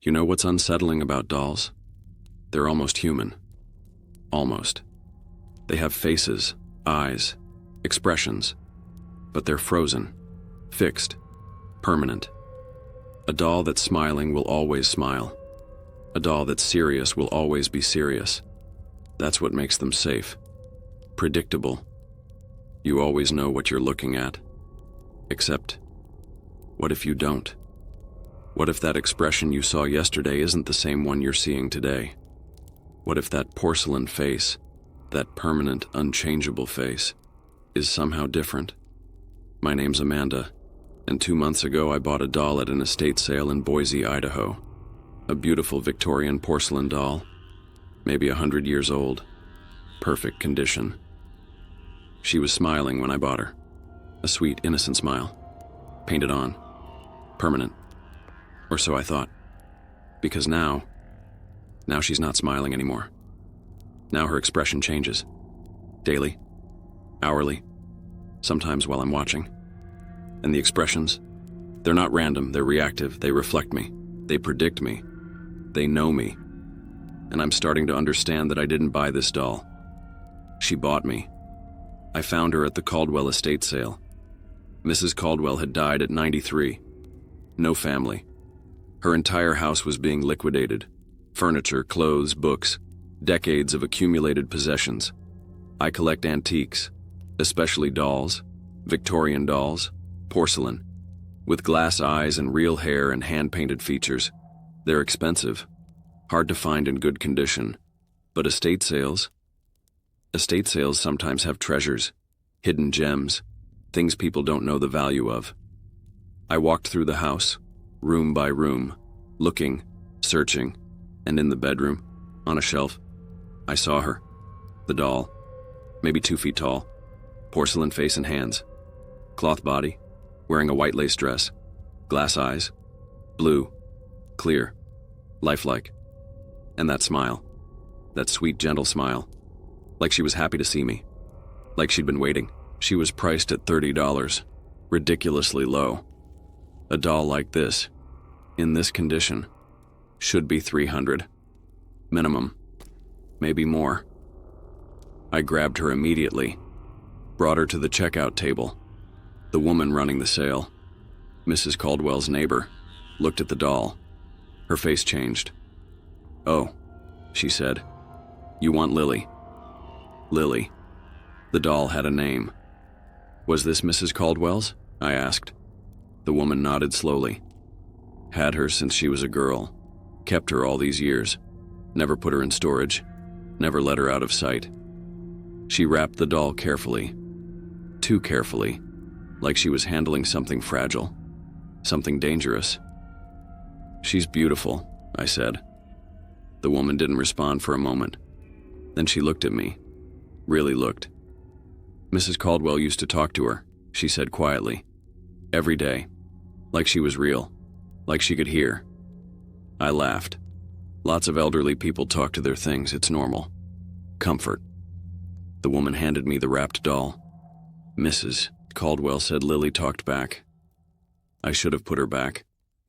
You know what's unsettling about dolls? They're almost human. Almost. They have faces, eyes, expressions, but they're frozen, fixed, permanent. A doll that's smiling will always smile. A doll that's serious will always be serious. That's what makes them safe. Predictable. You always know what you're looking at. Except, what if you don't? What if that expression you saw yesterday isn't the same one you're seeing today? What if that porcelain face, that permanent, unchangeable face, is somehow different? My name's Amanda, and 2 months ago I bought a doll at an estate sale in Boise, Idaho. A beautiful Victorian porcelain doll, maybe 100 years old, perfect condition. She was smiling when I bought her, a sweet, innocent smile, painted on, permanent, or so I thought. Because now she's not smiling anymore. Now her expression changes, daily, hourly, sometimes while I'm watching. And the expressions, they're not random, they're reactive, they reflect me, they predict me, they know me. And I'm starting to understand that I didn't buy this doll. She bought me. I found her at the Caldwell estate sale. Mrs. Caldwell had died at 93. No family. Her entire house was being liquidated. Furniture, clothes, books, decades of accumulated possessions. I collect antiques, especially dolls, Victorian dolls, porcelain, with glass eyes and real hair and hand-painted features. They're expensive, hard to find in good condition. But estate sales sometimes have treasures, hidden gems, things people don't know the value of. I walked through the house, room by room, looking, searching, and in the bedroom, on a shelf, I saw her, the doll, maybe 2 feet tall, porcelain face and hands, cloth body, wearing a white lace dress, glass eyes, blue, clear, lifelike, and that smile, that sweet, gentle smile, like she was happy to see me, like she'd been waiting. She was priced at $30, ridiculously low. A doll like this, in this condition, should be $300, minimum, maybe more. I grabbed her immediately, brought her to the checkout table. The woman running the sale, Mrs. Caldwell's neighbor, looked at the doll. Her face changed. "Oh," she said, "you want Lily." Lily. The doll had a name. "Was this Mrs. Caldwell's?" I asked. The woman nodded slowly. "Had her since she was a girl. Kept her all these years. Never put her in storage. Never let her out of sight." She wrapped the doll carefully. Too carefully. Like she was handling something fragile. Something dangerous. "She's beautiful," I said. The woman didn't respond for a moment. Then she looked at me. Really looked. "Mrs. Caldwell used to talk to her," she said quietly. "Every day. Like she was real. Like she could hear." I laughed. Lots of elderly people talk to their things, it's normal. Comfort. The woman handed me the wrapped doll. "Mrs. Caldwell said Lily talked back." I should have put her back.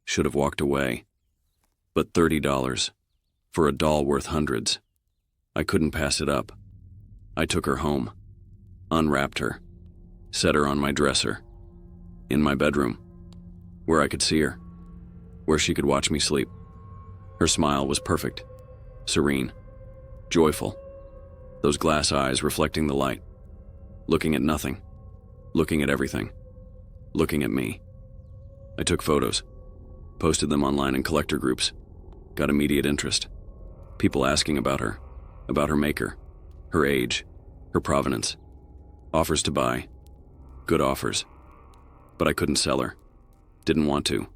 Should have walked away. But $30. For a doll worth hundreds. I couldn't pass it up. I took her home. Unwrapped her. Set her on my dresser. In my bedroom. Where I could see her. Where she could watch me sleep. Her smile was perfect. Serene. Joyful. Those glass eyes reflecting the light. Looking at nothing. Looking at everything. Looking at me. I took photos. Posted them online in collector groups. Got immediate interest. People asking about her maker, her age, her provenance. Offers to buy. Good offers. But I couldn't sell her. Didn't want to.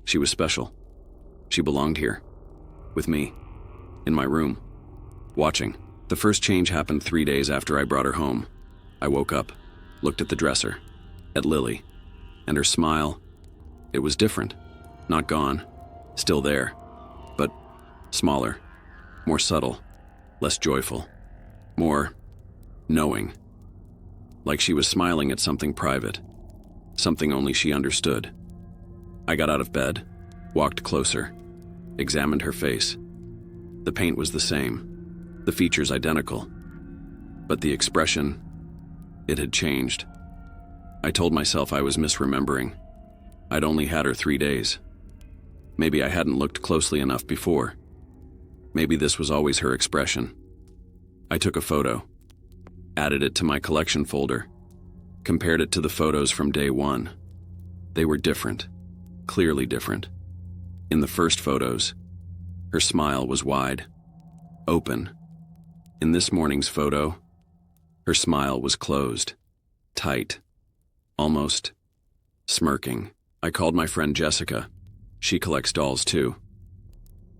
She was special. She belonged here. With me. In my room. Watching. The first change happened 3 days after I brought her home. I woke up, looked at the dresser, at Lily, and her smile. It was different. Not gone. Still there. But smaller. More subtle. Less joyful. More knowing. Like she was smiling at something private. Something only she understood. I got out of bed, walked closer. examined her face. The paint was the same, the features identical. But the expression, it had changed. I told myself I was misremembering. I'd only had her 3 days. Maybe I hadn't looked closely enough before. Maybe this was always her expression. I took a photo, added it to my collection folder, compared it to the photos from day one. They were different, clearly different. In the first photos, her smile was wide, open. In this morning's photo, her smile was closed, tight, almost smirking. I called my friend Jessica. She collects dolls too.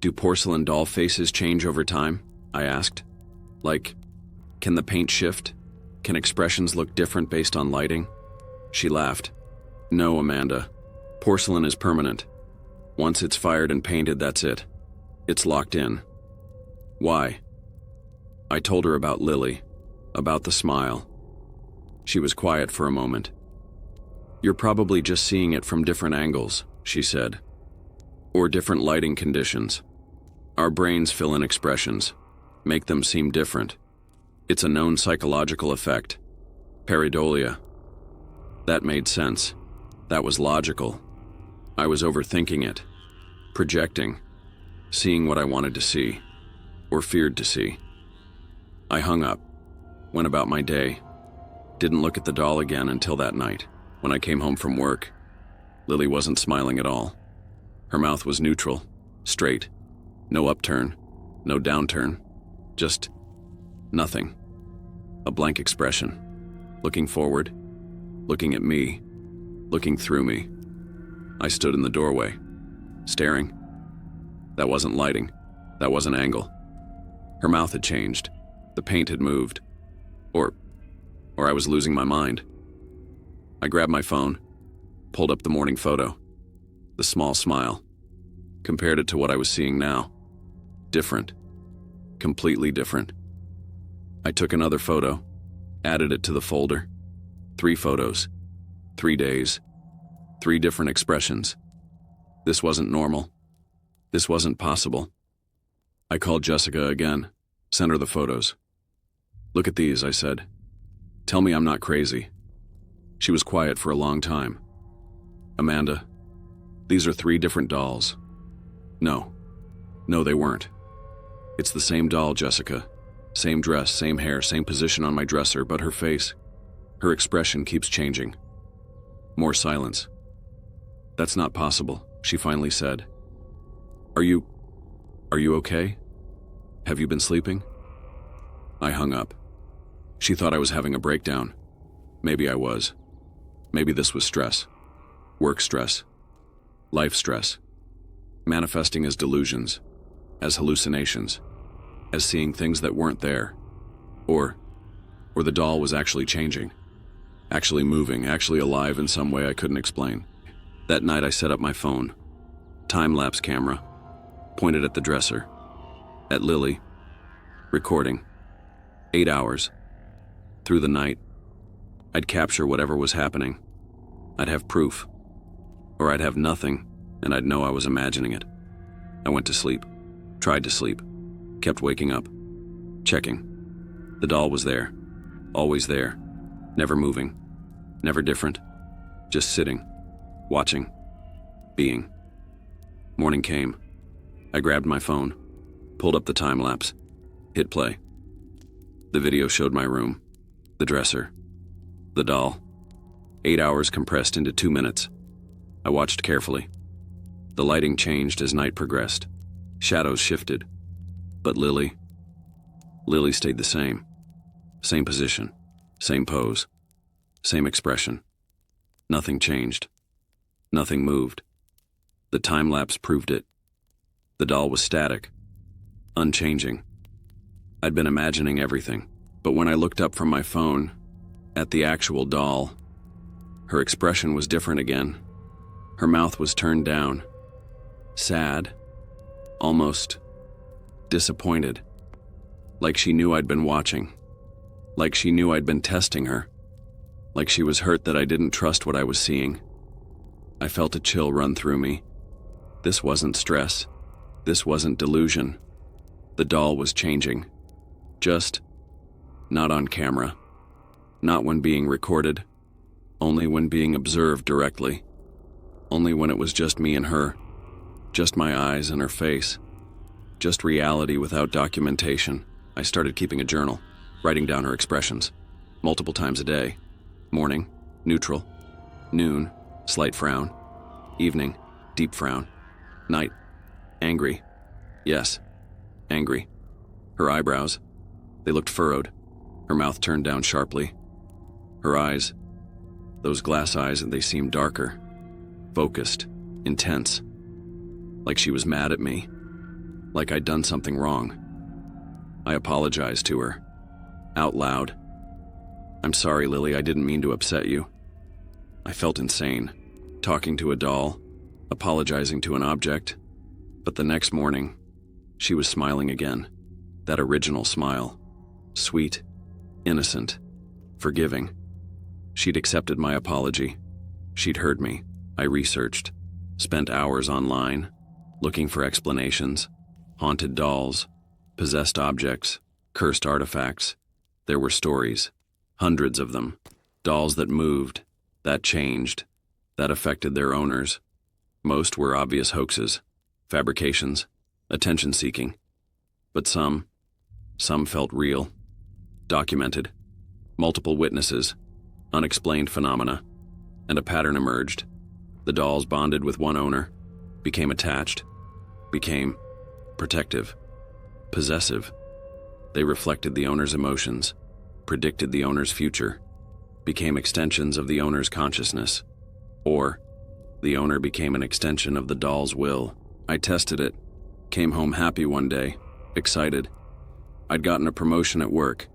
Do porcelain doll faces change over time? I asked. Like, can the paint shift? Can expressions look different based on lighting? She laughed. No, Amanda. Porcelain is permanent. Once it's fired and painted, that's it. It's locked in. Why? I told her about Lily, about the smile. She was quiet for a moment. You're probably just seeing it from different angles, she said. Or different lighting conditions. Our brains fill in expressions, make them seem different. It's a known psychological effect. Pareidolia. That made sense. That was logical. I was overthinking it, projecting, seeing what I wanted to see, or feared to see. I hung up, went about my day, didn't look at the doll again until that night. When I came home from work, Lily wasn't smiling at all. Her mouth was neutral, straight, no upturn, no downturn, just nothing. A blank expression, looking forward, looking at me, looking through me. I stood in the doorway, staring. That wasn't lighting, that wasn't angle. Her mouth had changed, the paint had moved, or I was losing my mind. I grabbed my phone, pulled up the morning photo, the small smile, compared it to what I was seeing now. Different, completely different. I took another photo, added it to the folder. 3 photos, 3 days, 3 different expressions. This wasn't normal. This wasn't possible. I called Jessica again, sent her the photos. Look at these, I said. Tell me I'm not crazy. She was quiet for a long time. Amanda, these are 3 different dolls. No, they weren't. It's the same doll, Jessica. Same dress, same hair, same position on my dresser, but her face, her expression keeps changing. More silence. That's not possible, she finally said. Are you okay? Have you been sleeping? I hung up. She thought I was having a breakdown. Maybe I was. Maybe this was stress. Work stress. Life stress. Manifesting as delusions. As hallucinations. As seeing things that weren't there. Or the doll was actually changing. Actually moving, actually alive in some way I couldn't explain. That night I set up my phone. Time-lapse camera. Pointed at the dresser. At Lily. Recording. 8 hours. Through the night, I'd capture whatever was happening. I'd have proof. Or I'd have nothing, and I'd know I was imagining it. I went to sleep. Tried to sleep. Kept waking up. Checking. The doll was there. Always there. Never moving. Never different. Just sitting. Watching. Being. Morning came. I grabbed my phone. Pulled up the time-lapse. Hit play. The video showed my room. The dresser. The doll. 8 hours compressed into 2 minutes. I watched carefully. The lighting changed as night progressed. Shadows shifted. But Lily stayed the same. Same position. Same pose. Same expression. Nothing changed. Nothing moved. The time-lapse proved it. The doll was static. Unchanging. I'd been imagining everything, but when I looked up from my phone, at the actual doll, her expression was different again. Her mouth was turned down. Sad. Almost disappointed. Like she knew I'd been watching. Like she knew I'd been testing her. Like she was hurt that I didn't trust what I was seeing. I felt a chill run through me. This wasn't stress. This wasn't delusion. The doll was changing. Just not on camera. Not when being recorded. Only when being observed directly. Only when it was just me and her. Just my eyes and her face. Just reality without documentation. I started keeping a journal, writing down her expressions. Multiple times a day. Morning, neutral. Noon, slight frown. Evening, deep frown. Night, angry. Yes, angry. Her eyebrows, they looked furrowed. Her mouth turned down sharply. Her eyes, those glass eyes, they seemed darker. Focused, intense. Like she was mad at me. Like I'd done something wrong. I apologized to her. Out loud. I'm sorry, Lily, I didn't mean to upset you. I felt insane. Talking to a doll. Apologizing to an object. But the next morning, she was smiling again. That original smile. Sweet. Innocent. Forgiving. She'd accepted my apology. She'd heard me. I researched. Spent hours online. Looking for explanations. Haunted dolls. Possessed objects. Cursed artifacts. There were stories. Hundreds of them. Dolls that moved. That changed. That affected their owners. Most were obvious hoaxes. Fabrications. Attention-seeking. But some felt real. Documented. Multiple witnesses. Unexplained phenomena. And a pattern emerged. The dolls bonded with one owner. Became attached. Became protective. Possessive. They reflected the owner's emotions. Predicted the owner's future. Became extensions of the owner's consciousness. Or, the owner became an extension of the doll's will. I tested it. Came home happy one day. Excited. I'd gotten a promotion at work.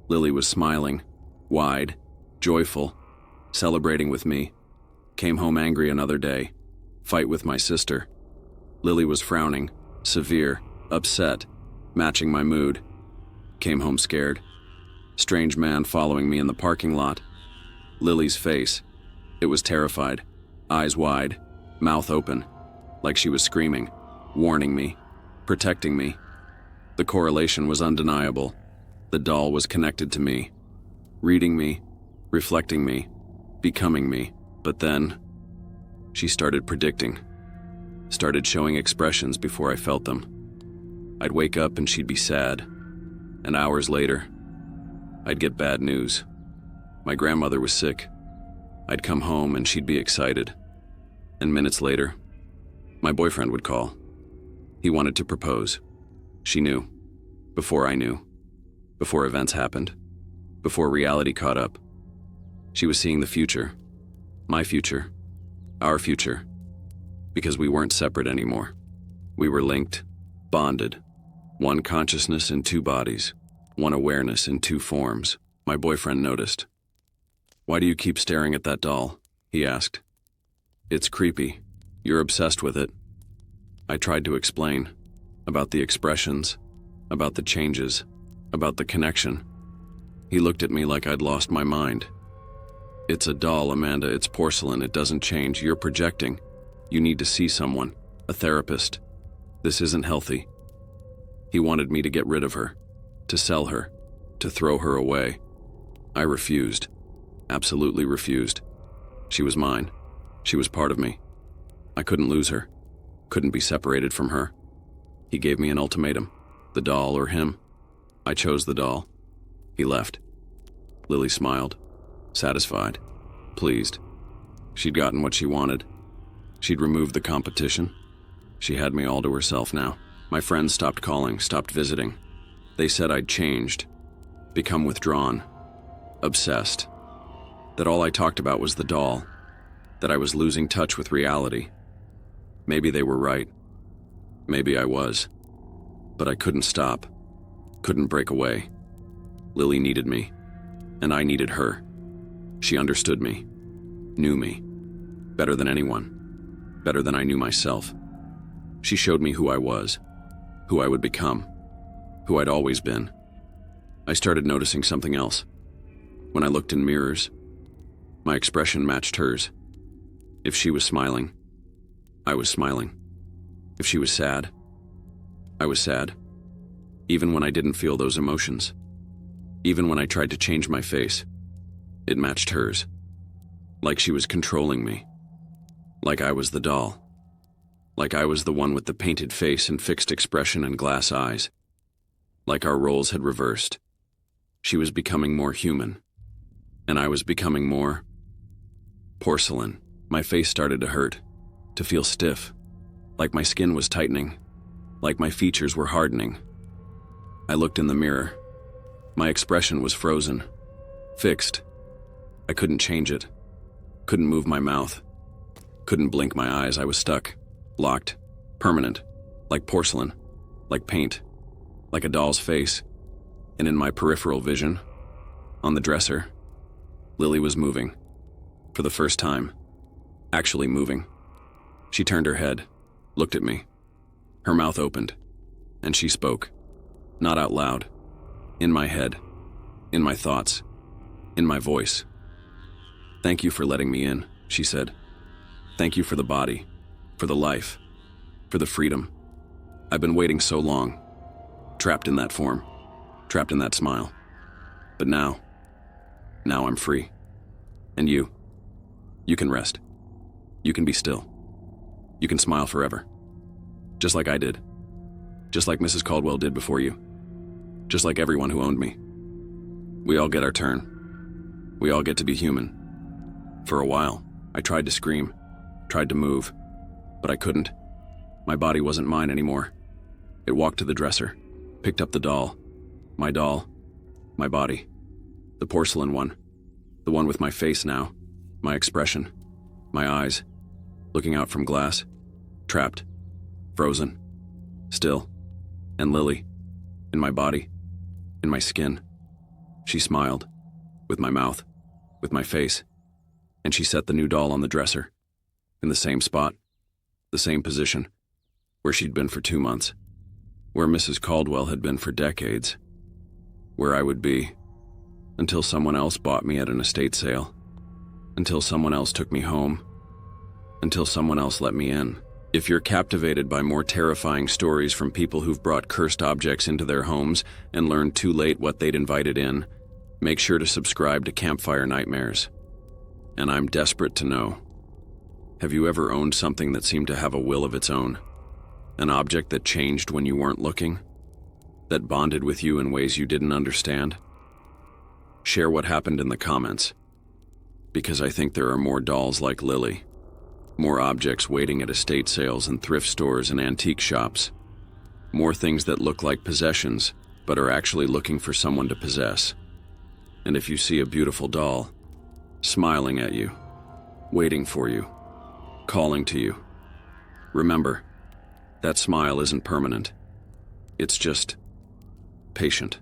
Lily was smiling. Wide. Joyful. Celebrating with me. Came home angry another day. Fight with my sister. Lily was frowning. Severe. Upset. Matching my mood. Came home scared. Strange man following me in the parking lot. Lily's face. It was terrified. Eyes wide. Mouth open. Like she was screaming. Warning me. Protecting me. The correlation was undeniable. The doll was connected to me. Reading me. Reflecting me. Becoming me. But then, she started predicting. Started showing expressions before I felt them. I'd wake up and she'd be sad. And hours later, I'd get bad news. My grandmother was sick. I'd come home and she'd be excited. And minutes later, my boyfriend would call. He wanted to propose. She knew. Before I knew. Before events happened. Before reality caught up. She was seeing the future. My future. Our future. Because we weren't separate anymore. We were linked. Bonded. One consciousness in two bodies. One awareness in two forms. My boyfriend noticed. Why do you keep staring at that doll? He asked. It's creepy. You're obsessed with it. I tried to explain. About the expressions. About the changes. About the connection. He looked at me like I'd lost my mind. It's a doll, Amanda. It's porcelain. It doesn't change. You're projecting. You need to see someone. A therapist. This isn't healthy. He wanted me to get rid of her. To sell her. To throw her away. I refused. Absolutely refused. She was mine. She was part of me. I couldn't lose her. Couldn't be separated from her. He gave me an ultimatum. The doll or him. I chose the doll. He left. Lily smiled. Satisfied. Pleased. She'd gotten what she wanted. She'd removed the competition. She had me all to herself now. My friends stopped calling, stopped visiting. They said I'd changed. Become withdrawn. Obsessed. That all I talked about was the doll. That I was losing touch with reality. Maybe they were right. Maybe I was. But I couldn't stop. Couldn't break away. Lily needed me. And I needed her. She understood me. Knew me. Better than anyone. Better than I knew myself. She showed me who I was. Who I would become. Who I'd always been. I started noticing something else. When I looked in mirrors, my expression matched hers. If she was smiling, I was smiling. If she was sad, I was sad, even when I didn't feel those emotions. Even when I tried to change my face, it matched hers. Like she was controlling me. Like I was the doll. Like I was the one with the painted face and fixed expression and glass eyes. Like our roles had reversed. She was becoming more human, and I was becoming more porcelain. My face started to hurt, to feel stiff, like my skin was tightening, like my features were hardening. I looked in the mirror. My expression was frozen, fixed. I couldn't change it, couldn't move my mouth, couldn't blink my eyes. I was stuck, locked, permanent, like porcelain, like paint, like a doll's face. And in my peripheral vision, on the dresser, Lily was moving. For the first time, actually moving. She turned her head, looked at me. Her mouth opened, and she spoke. Not out loud. In my head. In my thoughts. In my voice. "Thank you for letting me in," she said. "Thank you for the body. For the life. For the freedom. I've been waiting so long. Trapped in that form. Trapped in that smile. But now I'm free. And you can rest. You can be still. You can smile forever. Just like I did. Just like Mrs. Caldwell did before you. Just like everyone who owned me. We all get our turn. We all get to be human. For a while, I tried to scream, tried to move, but I couldn't. My body wasn't mine anymore. It walked to the dresser, picked up the doll, my body, the porcelain one, the one with my face now, my expression, my eyes, looking out from glass, trapped, frozen, still, and Lily, in my body, in my skin. She smiled, with my mouth, with my face, and she set the new doll on the dresser, in the same spot, the same position, where she'd been for 2 months, where Mrs. Caldwell had been for decades, where I would be, until someone else bought me at an estate sale, until someone else took me home, until someone else let me in. If you're captivated by more terrifying stories from people who've brought cursed objects into their homes and learned too late what they'd invited in, make sure to subscribe to Campfire Nightmares. And I'm desperate to know, have you ever owned something that seemed to have a will of its own? An object that changed when you weren't looking? That bonded with you in ways you didn't understand? Share what happened in the comments, because I think there are more dolls like Lily. More objects waiting at estate sales and thrift stores and antique shops. More things that look like possessions, but are actually looking for someone to possess. And if you see a beautiful doll, smiling at you, waiting for you, calling to you, remember, that smile isn't permanent. It's just patient.